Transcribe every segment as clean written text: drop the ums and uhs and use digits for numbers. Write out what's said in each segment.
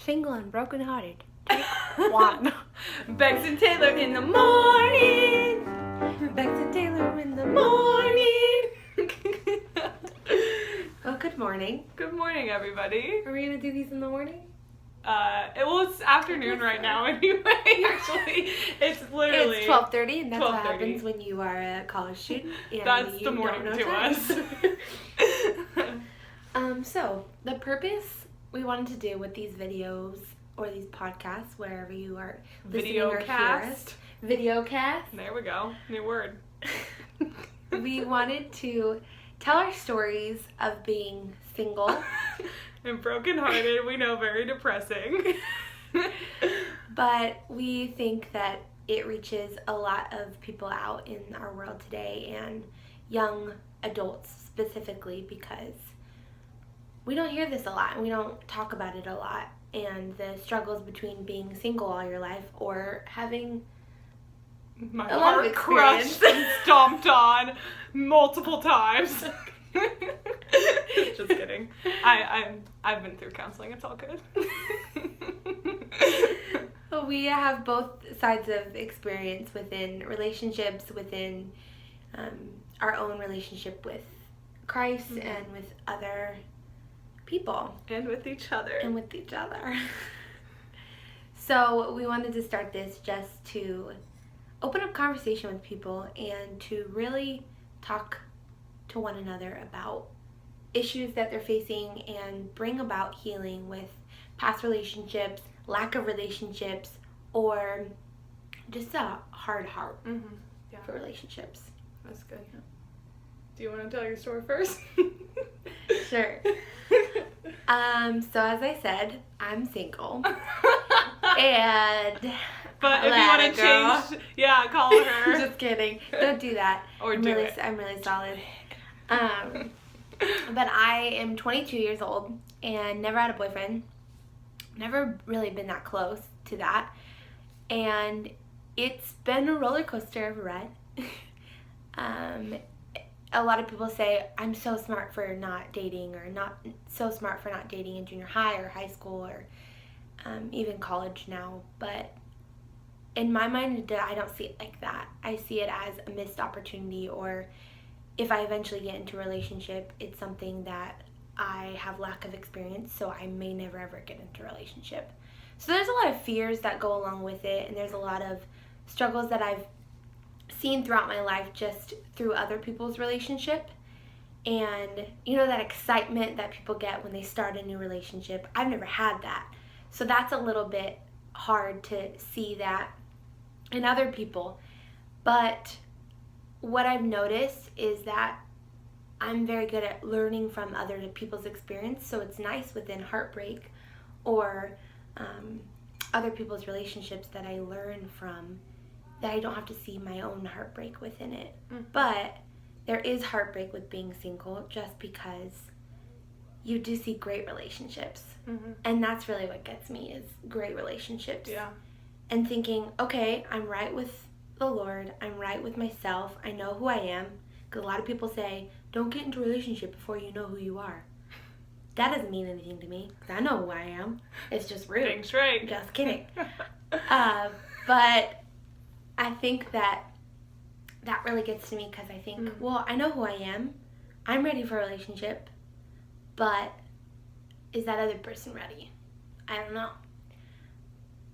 Single and brokenhearted. Take one. Bex and Taylor in the morning. Bex and Taylor in the Morning. Well, good morning. Good morning, everybody. Are we going to do these in the morning? It's afternoon right now anyway. Actually, it's literally. It's 12:30, and that's what 12:30. happens when you are a college student. And That's you the morning don't know to time. us. So, the purpose we wanted to do with these videos or these podcasts, wherever you are listening or hear us, videocast, There we go. New word. we wanted to tell our stories of being single, And brokenhearted, we know, very depressing. but we think that it reaches a lot of people out in our world today, and young adults specifically, because we don't hear this a lot and we don't talk about it a lot, and the struggles between being single all your life or having My a lot of heart crushed experience. and stomped on multiple times. Just kidding. I've been through counseling. It's all good. We have both sides of experience within relationships, within our own relationship with Christ and with other people. And with each other. And with each other. So we wanted to start this just to open up conversation with people and to really talk to one another about issues that they're facing and bring about healing with past relationships, lack of relationships, or just a hard heart Yeah, for relationships. that's good. Do you want to tell your story first? Sure. So as I said, I'm single. And But if you Atlanta want to girl. change, yeah, call her. Just kidding. Don't do that. Or I'm do really, it. I'm really solid. But I am 22 years old and never had a boyfriend. Never really been that close to that. And it's been a roller coaster of a ride. A lot of people say I'm so smart for not dating, or not so smart for not dating in junior high or high school, or even college now. But in my mind, I don't see it like that. I see it as a missed opportunity, or if I eventually get into a relationship, it's something that I have lack of experience, so I may never ever get into a relationship. So there's a lot of fears that go along with it, and there's a lot of struggles that I've seen throughout my life just through other people's relationship. And you know, that excitement that people get when they start a new relationship, I've never had that. So that's a little bit hard to see that in other people. But what I've noticed is that I'm very good at learning from other people's experience. So it's nice within heartbreak or other people's relationships that I learn from, that I don't have to see my own heartbreak within it. But there is heartbreak with being single, just because you do see great relationships. And that's really what gets me, is great relationships. Yeah. And thinking, okay, I'm right with the Lord, I'm right with myself, I know who I am. Because a lot of people say, don't get into a relationship before you know who you are. That doesn't mean anything to me, because I know who I am. It's just rude. Being straight. Just kidding. But I think that really gets to me, because I think, well, I know who I am. I'm ready for a relationship. But is that other person ready? I don't know.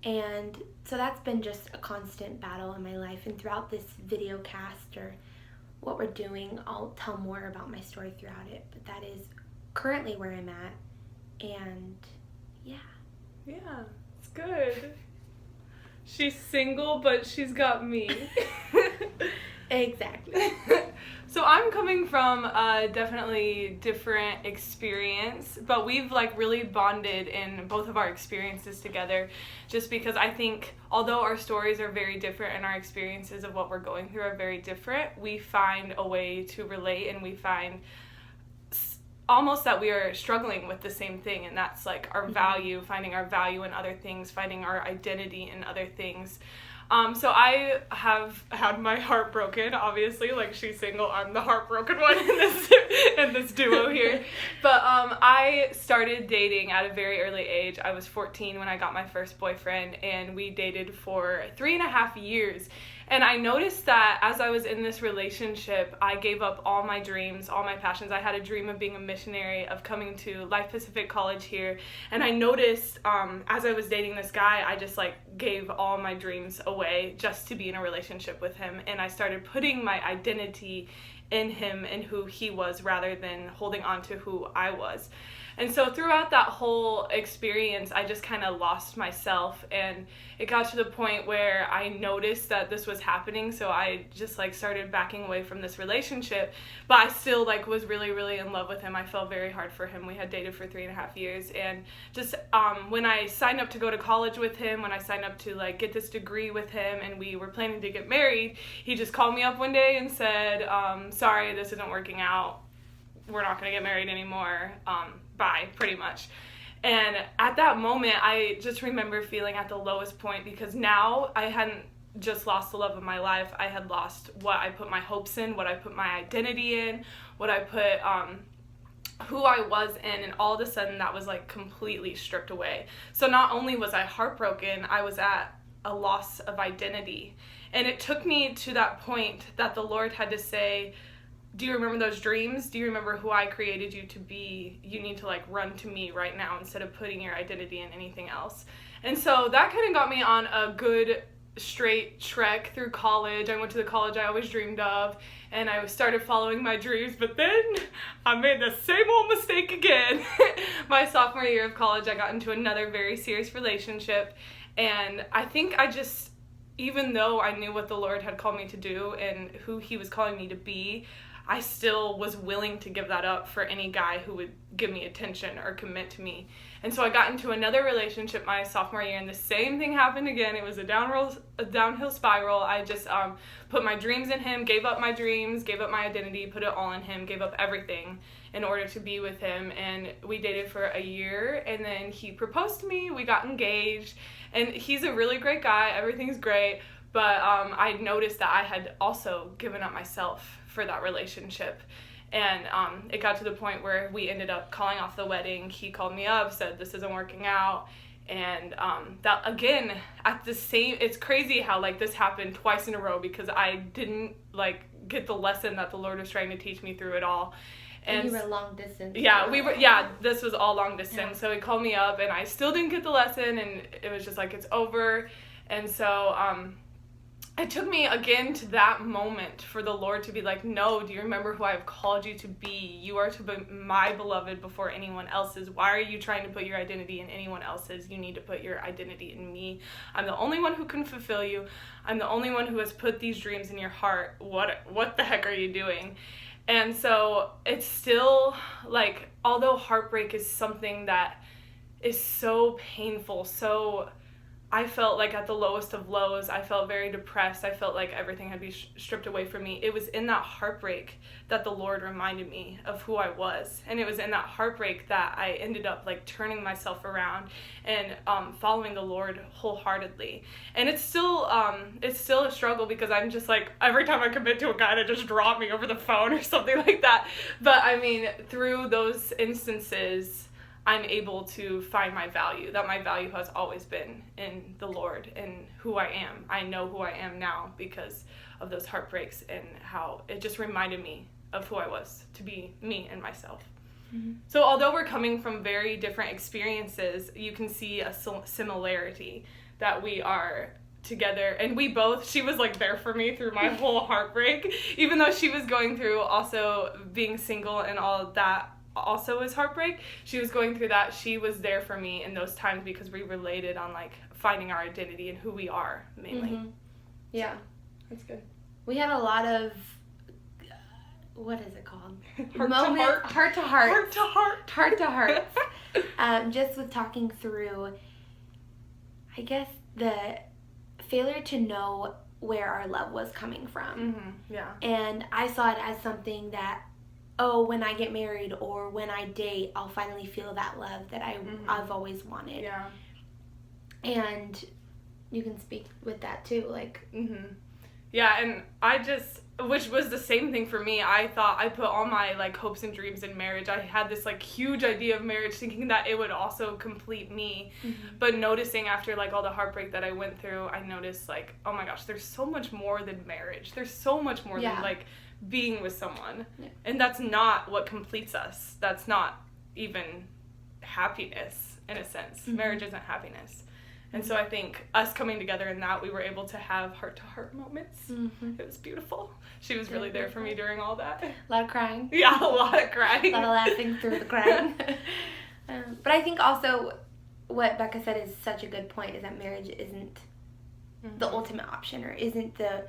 And so that's been just a constant battle in my life. And throughout this video cast, or what we're doing, I'll tell more about my story throughout it. But that is currently where I'm at. And yeah. Yeah, it's good. She's single, but she's got me. Exactly. So I'm coming from a definitely different experience, but we've really bonded in both of our experiences together, just because I think although our stories are very different and our experiences of what we're going through are very different, we find a way to relate, and we find almost that we are struggling with the same thing, and that's our value, finding our value in other things, finding our identity in other things. So I have had my heart broken, obviously, like she's single, I'm the heartbroken one in this duo here. But I started dating at a very early age. I was 14 when I got my first boyfriend, and we dated for 3.5 years. And I noticed that as I was in this relationship, I gave up all my dreams, all my passions. I had a dream of being a missionary, of coming to Life Pacific College here. And I noticed as I was dating this guy, I just like gave all my dreams away just to be in a relationship with him. And I started putting my identity in him and who he was rather than holding on to who I was. And so throughout that whole experience, I just kind of lost myself, and it got to the point where I noticed that this was happening, so I just like started backing away from this relationship, but I still like was really, really in love with him. I fell very hard for him. We had dated for 3.5 years, and just when I signed up to go to college with him, when I signed up to like get this degree with him, and we were planning to get married, he just called me up one day and said, sorry, this isn't working out. We're not going to get married anymore. Bye, pretty much. And at that moment, I just remember feeling at the lowest point, because now I hadn't just lost the love of my life. I had lost what I put my hopes in, what I put my identity in, what I put who I was in, and all of a sudden that was like completely stripped away. So not only was I heartbroken, I was at a loss of identity. And it took me to that point that the Lord had to say, do you remember those dreams? Do you remember who I created you to be? You need to like run to me right now instead of putting your identity in anything else. And so that kind of got me on a good straight trek through college. I went to the college I always dreamed of, and I started following my dreams, but then I made the same old mistake again. My sophomore year of college, I got into another very serious relationship, and I think I just, even though I knew what the Lord had called me to do and who he was calling me to be, I still was willing to give that up for any guy who would give me attention or commit to me. And so I got into another relationship my sophomore year, and the same thing happened again. It was a downhill spiral. I just put my dreams in him, gave up my dreams, gave up my identity, put it all in him, gave up everything in order to be with him. And we dated for a year, and then he proposed to me. We got engaged, and he's a really great guy. Everything's great. But I noticed that I had also given up myself for that relationship. And it got to the point where we ended up calling off the wedding. He called me up, said this isn't working out. And that again, it's crazy how like this happened twice in a row, because I didn't like get the lesson that the Lord was trying to teach me through it all. And you were long distance. Yeah, this was all long distance. Yeah. So he called me up, and I still didn't get the lesson, and it was just like, it's over. And so it took me again to that moment for the Lord to be like, no, do you remember who I have called you to be? You are to be my beloved before anyone else's. Why are you trying to put your identity in anyone else's? You need to put your identity in me. I'm the only one who can fulfill you. I'm the only one who has put these dreams in your heart. What the heck are you doing? And so it's still like, although heartbreak is something that is so painful, so I felt like at the lowest of lows. I felt very depressed. I felt like everything had been stripped away from me. It was in that heartbreak that the Lord reminded me of who I was. And it was in that heartbreak that I ended up like turning myself around and following the Lord wholeheartedly. And it's still a struggle, because I'm just like, every time I commit to a guy, they just drop me over the phone or something like that. But I mean, through those instances, I'm able to find my value, that my value has always been in the Lord and who I am. I know who I am now because of those heartbreaks, and how it just reminded me of who I was, to be me and myself. Mm-hmm. So although we're coming from very different experiences, you can see a similarity that we are together. And she was like there for me through my whole heartbreak, even though she was going through also being single and all of that also is heartbreak. She was going through that. She was there for me in those times, because we related on like finding our identity and who we are mainly. Mm-hmm. Yeah, that's good. We had a lot of what is it called? Heart to heart. Just with talking through, I guess, the failure to know where our love was coming from. Mm-hmm. Yeah. And I saw it as something that, when I get married or when I date, I'll finally feel that love that I've always wanted. Yeah. And you can speak with that too. Like, yeah, and I just, which was the same thing for me. I thought I put all my like hopes and dreams in marriage. I had this like huge idea of marriage, thinking that it would also complete me. But noticing after like all the heartbreak that I went through, I noticed like, oh my gosh, there's so much more than marriage. There's so much more than like being with someone. And that's not what completes us. That's not even happiness in a sense. Marriage isn't happiness. And so I think us coming together in that, we were able to have heart-to-heart moments. It was beautiful. She was really there for me during all that. A lot of crying. Yeah, a lot of crying. A lot of laughing through the crying. But I think also what Becca said is such a good point, is that marriage isn't the ultimate option, or isn't the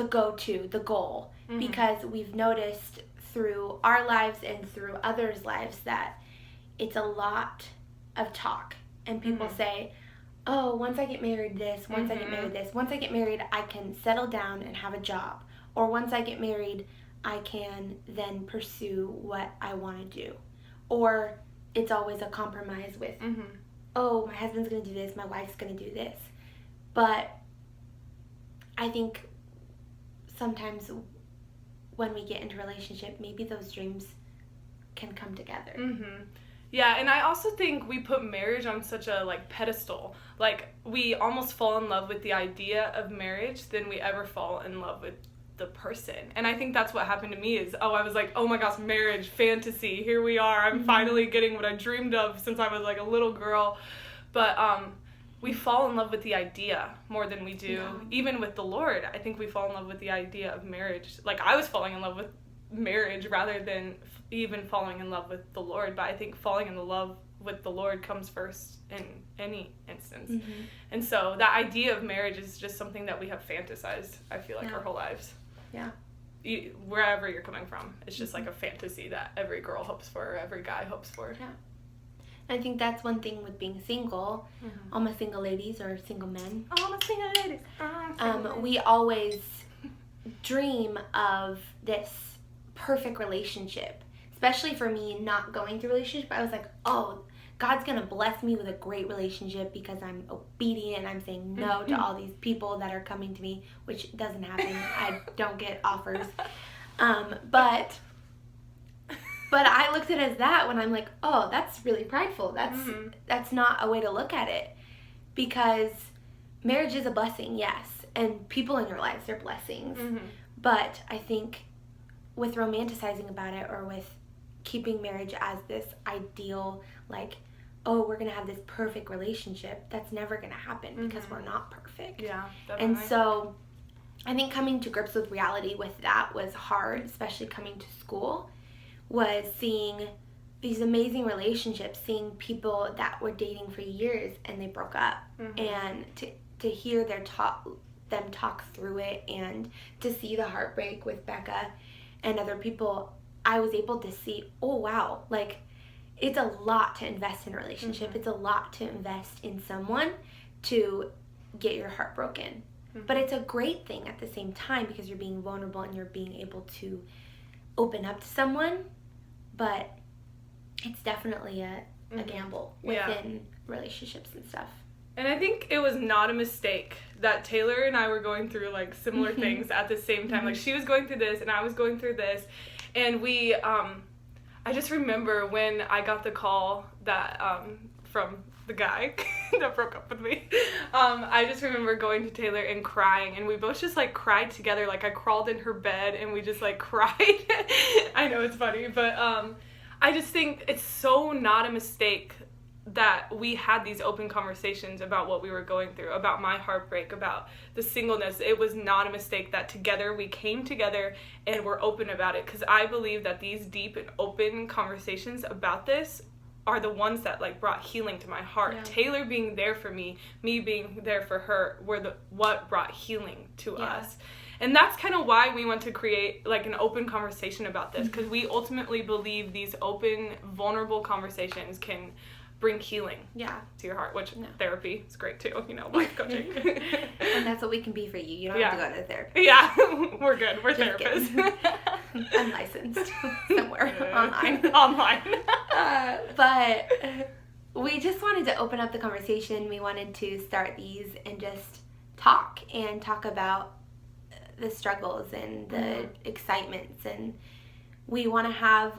go-to, the goal. Because we've noticed through our lives and through others' lives that it's a lot of talk. And people say, oh, once I get married this, once I get married this, once I get married, I can settle down and have a job. Or once I get married, I can then pursue what I want to do. Or it's always a compromise with, oh, my husband's going to do this, my wife's going to do this. But I think sometimes when we get into a relationship, maybe those dreams can come together. Yeah, and I also think we put marriage on such a like pedestal. Like, we almost fall in love with the idea of marriage than we ever fall in love with the person. And I think that's what happened to me is, I was like, oh my gosh, marriage, fantasy, here we are. I'm finally getting what I dreamed of since I was like a little girl. But we fall in love with the idea more than we do. Even with the Lord, I think we fall in love with the idea of marriage. Like, I was falling in love with marriage rather than even falling in love with the Lord, but I think falling in love with the Lord comes first in any instance. And so that idea of marriage is just something that we have fantasized, I feel like, our whole lives. Wherever you're coming from, it's just like a fantasy that every girl hopes for, or every guy hopes for. I think that's one thing with being single. All my single ladies or single men. All my single ladies. We always dream of this perfect relationship. Especially for me, not going through a relationship, I was like, oh, God's going to bless me with a great relationship because I'm obedient. I'm saying no to all these people that are coming to me, which doesn't happen. I don't get offers. But I looked at it as that when I'm like, oh, that's really prideful. That's not a way to look at it. Because marriage is a blessing, yes. And people in your lives are blessings. But I think with romanticizing about it, or with keeping marriage as this ideal, like, oh, we're going to have this perfect relationship, that's never going to happen because we're not perfect. Yeah, definitely. And so I think coming to grips with reality with that was hard, especially coming to school, was seeing these amazing relationships, seeing people that were dating for years and they broke up, and to hear them talk through it, and to see the heartbreak with Becca and other people, I was able to see, oh wow, like, it's a lot to invest in a relationship. It's a lot to invest in someone to get your heart broken. But it's a great thing at the same time because you're being vulnerable and you're being able to open up to someone. But it's definitely a gamble within relationships and stuff. And I think it was not a mistake that Taylor and I were going through like similar things at the same time. Like, she was going through this and I was going through this. And we, I just remember when I got the call that, from the guy that broke up with me, I just remember going to Taylor and crying, and we both just like cried together. Like, I crawled in her bed and we just like cried. I know it's funny, but I just think it's so not a mistake that we had these open conversations about what we were going through, about my heartbreak, about the singleness. It was not a mistake that together we came together and were open about it, because I believe that these deep and open conversations about this are the ones that like brought healing to my heart. Taylor being there for me being there for her, were what brought healing to us. And that's kind of why we want to create like an open conversation about this, because we ultimately believe these open, vulnerable conversations can bring healing to your heart, which therapy is great too, life coaching. And that's what we can be for you. You don't have to go to therapy. Yeah, we're good. We're just therapists. Unlicensed somewhere online. Online. But we just wanted to open up the conversation. We wanted to start these and just talk about the struggles and the excitements, and we want to have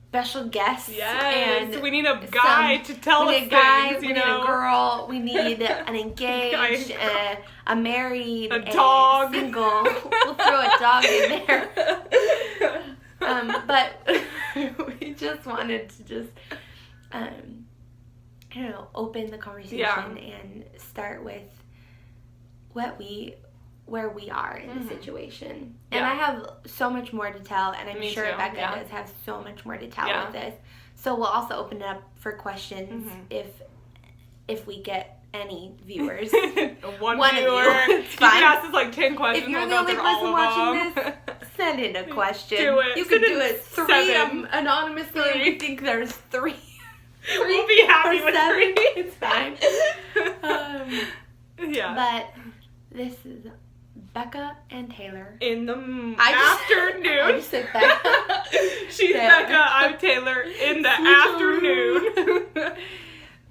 special guests. Yes, and we need a guy to tell us we need a guy, things, we need a girl, we need an engaged, a married, a dog, single. We'll throw a dog in there. But we just wanted to just, I don't know, open the conversation and start with where we are in the situation. And I have so much more to tell, and I'm sure Becca does have so much more to tell with this. So we'll also open it up for questions if we get any viewers. One of viewer. you. It's fine. You can ask us like 10 questions. If you're we'll the only person watching this, send in a question. Do it. You Send can do in it 3 7. Anonymously. 3. We think there's 3. We'll be happy or with 7. 3. It's fine. But this is Becca and Taylor. In the I afternoon. just said Becca. She's There. Becca, I'm Taylor. In the afternoon.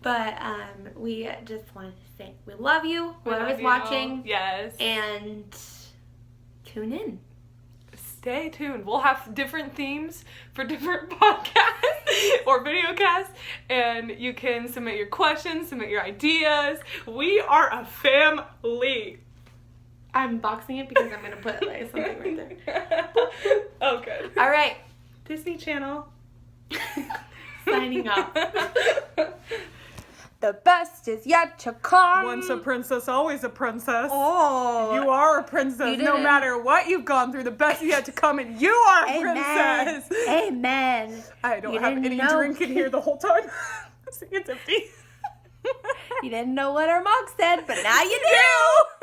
But we just wanted to say we love you, whoever's you. watching. Yes. And tune in. Stay tuned. We'll have different themes for different podcasts or video casts, and you can submit your questions, submit your ideas. We are a family. I'm boxing it because I'm going to put like something right there. Oh, good. All right. Disney Channel. Signing off. The best is yet to come. Once a princess, always a princess. Oh. You are a princess. No matter what you've gone through, the best is yet to come, and you are a princess. Amen. I don't have any drink in here the whole time. It's empty. You didn't know what our mom said, but now you do.